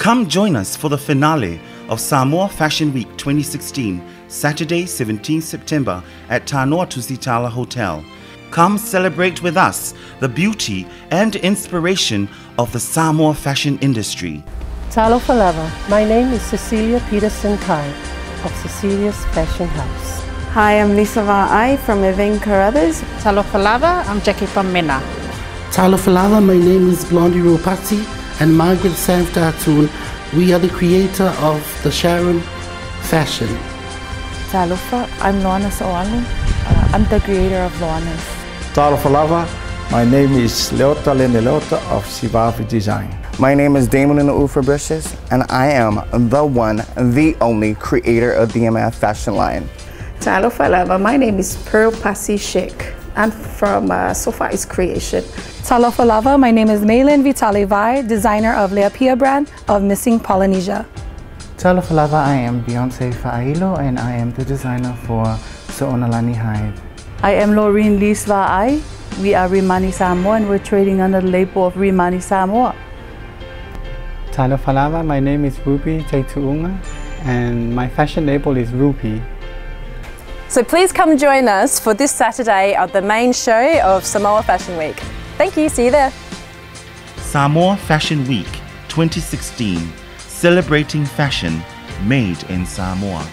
Come join us for the finale of Samoa Fashion Week 2016, Saturday 17 September at Tanoa Tusitala Hotel. Come celebrate with us the beauty and inspiration of the Samoa fashion industry. Talofa lava. My name is Cecilia Peterson Kai of Cecilia's Fashion House. Hi, I'm Lisa Va'ai from Evin Carruthers. Talofa lava. I'm Jackie from Mena. Talofa lava. My name is Blondie Ropati and Margaret Sanftatun. We are the creator of the Sharon Fashion. Talofa. I'm Luana Soalu. I'm the creator of Luana's. Talofa lava. My name is Leota Leota of Sivavi Design. My name is Damon Ufa Brishes, and I am the one, the only creator of the DMF fashion line. Talofa lava. My name is Pearl Pasi Sheikh. I'm from Sofi's Creation. Talofa lava. My name is Maylin Vitali Vai, designer of Leapia brand of Missing Polynesia. Talofa lava. I am Beyonce Fa'ailo, and I am the designer for So'onalani Hive. I am Laureen Lee Sva'ai. We are Rimani Samoa, and we're trading under the label of Rimani Samoa. Talofa lava. My name is Rupi Taituunga, and my fashion label is Rupi. So please come join us for this Saturday at the main show of Samoa Fashion Week. Thank you, see you there. Samoa Fashion Week 2016, celebrating fashion made in Samoa.